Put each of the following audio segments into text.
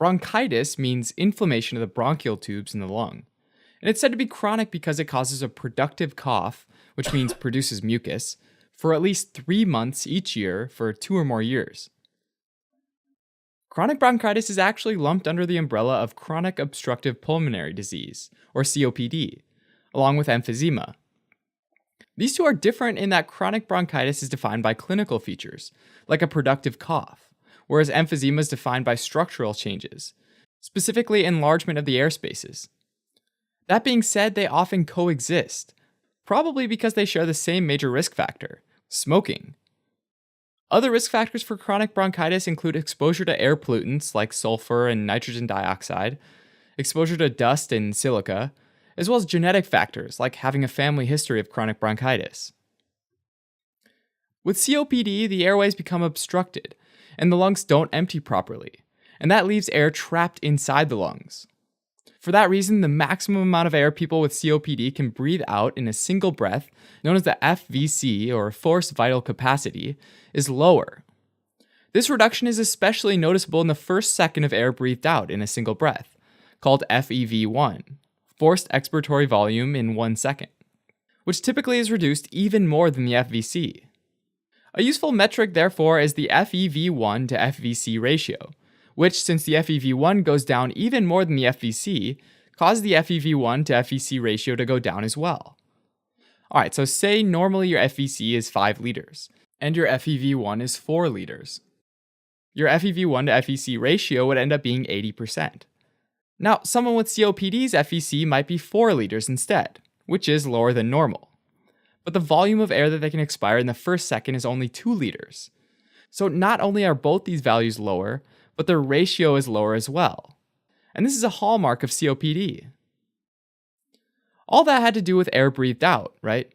Bronchitis means inflammation of the bronchial tubes in the lung. And it's said to be chronic because it causes a productive cough, which means produces mucus, for at least 3 months each year for 2 or more years. Chronic bronchitis is actually lumped under the umbrella of chronic obstructive pulmonary disease, or COPD, along with emphysema. These two are different in that chronic bronchitis is defined by clinical features, like a productive cough, whereas emphysema is defined by structural changes, specifically enlargement of the air spaces. That being said, they often coexist, probably because they share the same major risk factor: smoking. Other risk factors for chronic bronchitis include exposure to air pollutants like sulfur and nitrogen dioxide, exposure to dust and silica, as well as genetic factors like having a family history of chronic bronchitis. With COPD, the airways become obstructed, and the lungs don't empty properly, and that leaves air trapped inside the lungs. For that reason, the maximum amount of air people with COPD can breathe out in a single breath, known as the FVC, or forced vital capacity, is lower. This reduction is especially noticeable in the first second of air breathed out in a single breath, called FEV1, forced expiratory volume in 1 second, which typically is reduced even more than the FVC. A useful metric, therefore, is the FEV1 to FVC ratio, which, since the FEV1 goes down even more than the FVC, causes the FEV1 to FVC ratio to go down as well. Alright, so say normally your FVC is 5 liters, and your FEV1 is 4 liters. Your FEV1 to FVC ratio would end up being 80%. Now, someone with COPD's FVC might be 4 liters instead, which is lower than normal. But the volume of air that they can expire in the first second is only 2 liters. So not only are both these values lower, but their ratio is lower as well. And this is a hallmark of COPD. All that had to do with air breathed out, right?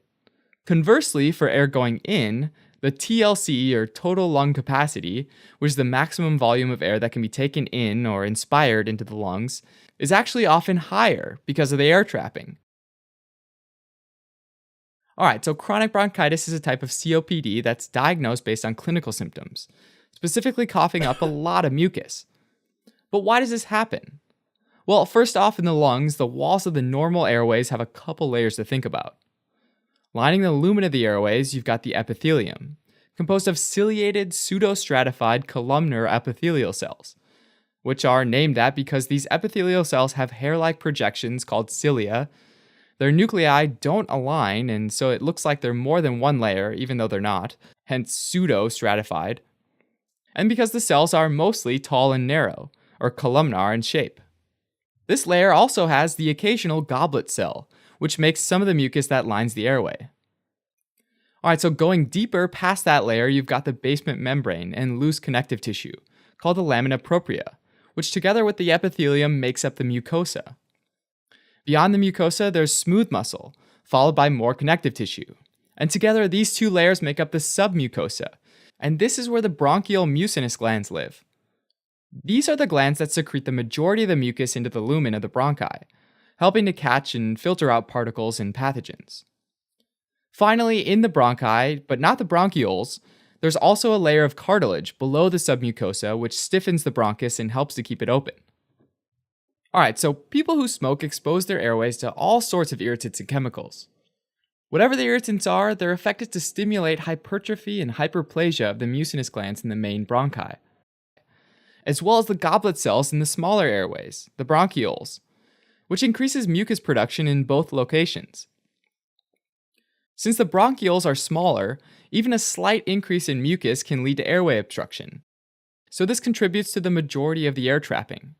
Conversely, for air going in, the TLC, or total lung capacity, which is the maximum volume of air that can be taken in or inspired into the lungs, is actually often higher because of the air trapping. Alright, so chronic bronchitis is a type of COPD that's diagnosed based on clinical symptoms, specifically coughing up a lot of mucus. But why does this happen? Well, first off, in the lungs, the walls of the normal airways have a couple layers to think about. Lining the lumen of the airways, you've got the epithelium, composed of ciliated pseudostratified columnar epithelial cells, which are named that because these epithelial cells have hair-like projections called cilia. Their nuclei don't align, and so it looks like they're more than one layer, even though they're not, hence pseudo-stratified. And because the cells are mostly tall and narrow, or columnar in shape. This layer also has the occasional goblet cell, which makes some of the mucus that lines the airway. Alright, so going deeper past that layer, you've got the basement membrane and loose connective tissue, called the lamina propria, which together with the epithelium makes up the mucosa. Beyond the mucosa, there's smooth muscle, followed by more connective tissue. And together, these two layers make up the submucosa, and this is where the bronchial mucinous glands live. These are the glands that secrete the majority of the mucus into the lumen of the bronchi, helping to catch and filter out particles and pathogens. Finally, in the bronchi, but not the bronchioles, there's also a layer of cartilage below the submucosa which stiffens the bronchus and helps to keep it open. Alright, so people who smoke expose their airways to all sorts of irritants and chemicals. Whatever the irritants are, they're effective to stimulate hypertrophy and hyperplasia of the mucinous glands in the main bronchi, as well as the goblet cells in the smaller airways, the bronchioles, which increases mucus production in both locations. Since the bronchioles are smaller, even a slight increase in mucus can lead to airway obstruction, so this contributes to the majority of the air trapping.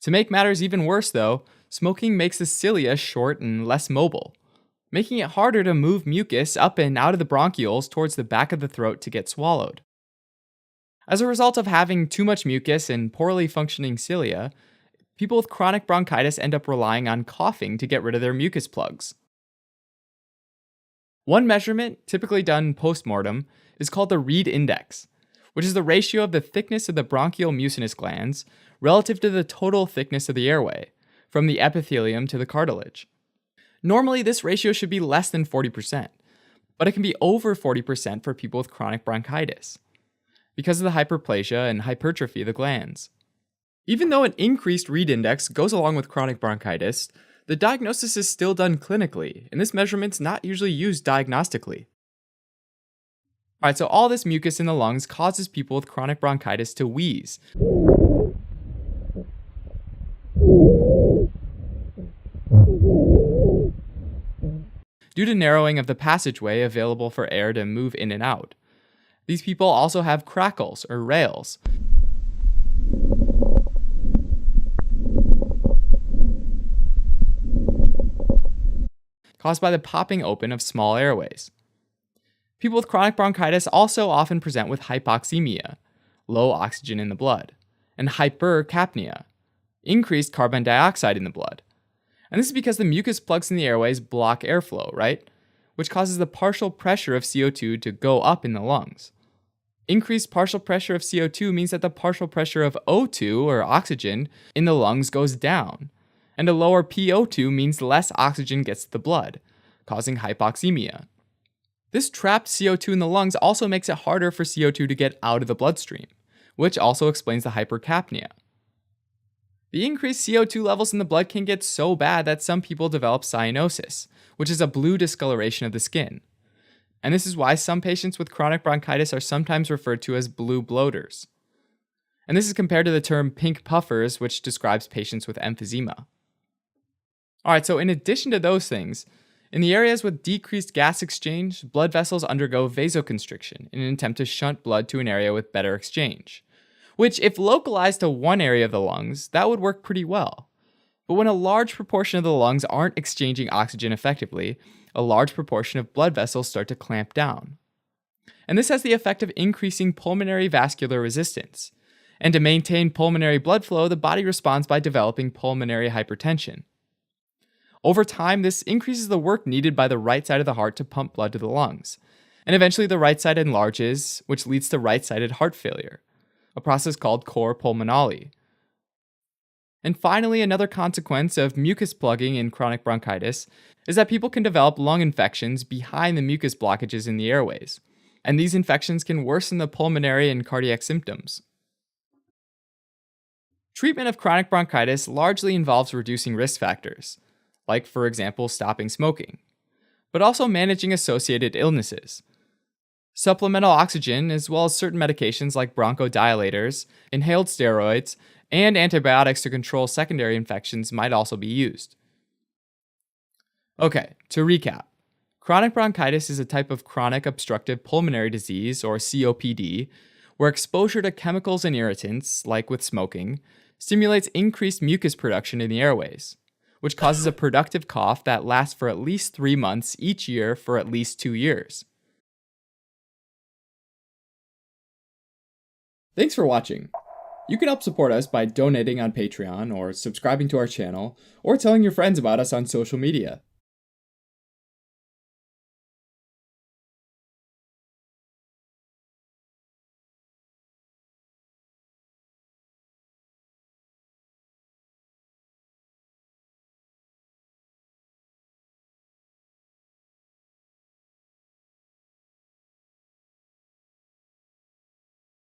To make matters even worse though, smoking makes the cilia short and less mobile, making it harder to move mucus up and out of the bronchioles towards the back of the throat to get swallowed. As a result of having too much mucus and poorly functioning cilia, people with chronic bronchitis end up relying on coughing to get rid of their mucus plugs. One measurement, typically done post-mortem, is called the Reed index, which is the ratio of the thickness of the bronchial mucinous glands relative to the total thickness of the airway, from the epithelium to the cartilage. Normally, this ratio should be less than 40%, but it can be over 40% for people with chronic bronchitis, because of the hyperplasia and hypertrophy of the glands. Even though an increased read index goes along with chronic bronchitis, the diagnosis is still done clinically, and this measurement's not usually used diagnostically. Alright, so all this mucus in the lungs causes people with chronic bronchitis to wheeze. Due to narrowing of the passageway available for air to move in and out. These people also have crackles or rales. Caused by the popping open of small airways. People with chronic bronchitis also often present with hypoxemia, low oxygen in the blood, and hypercapnia, increased carbon dioxide in the blood. And this is because the mucus plugs in the airways block airflow, right? Which causes the partial pressure of CO2 to go up in the lungs. Increased partial pressure of CO2 means that the partial pressure of O2, or oxygen, in the lungs goes down. And a lower PO2 means less oxygen gets to the blood, causing hypoxemia. This trapped CO2 in the lungs also makes it harder for CO2 to get out of the bloodstream, which also explains the hypercapnia. The increased CO2 levels in the blood can get so bad that some people develop cyanosis, which is a blue discoloration of the skin. And this is why some patients with chronic bronchitis are sometimes referred to as blue bloaters. And this is compared to the term pink puffers, which describes patients with emphysema. Alright, so in addition to those things, in the areas with decreased gas exchange, blood vessels undergo vasoconstriction in an attempt to shunt blood to an area with better exchange. Which, if localized to one area of the lungs, that would work pretty well. But when a large proportion of the lungs aren't exchanging oxygen effectively, a large proportion of blood vessels start to clamp down. And this has the effect of increasing pulmonary vascular resistance. And to maintain pulmonary blood flow, the body responds by developing pulmonary hypertension. Over time, this increases the work needed by the right side of the heart to pump blood to the lungs. And eventually the right side enlarges, which leads to right-sided heart failure, a process called cor pulmonale. And finally, another consequence of mucus plugging in chronic bronchitis is that people can develop lung infections behind the mucus blockages in the airways. And these infections can worsen the pulmonary and cardiac symptoms. Treatment of chronic bronchitis largely involves reducing risk factors, like, for example, stopping smoking, but also managing associated illnesses. Supplemental oxygen, as well as certain medications like bronchodilators, inhaled steroids, and antibiotics to control secondary infections might also be used. Okay, to recap, chronic bronchitis is a type of chronic obstructive pulmonary disease, or COPD, where exposure to chemicals and irritants, like with smoking, stimulates increased mucus production in the airways, which causes a productive cough that lasts for at least 3 months each year for at least 2 years. Thanks for watching. You can help support us by donating on Patreon or subscribing to our channel or telling your friends about us on social media.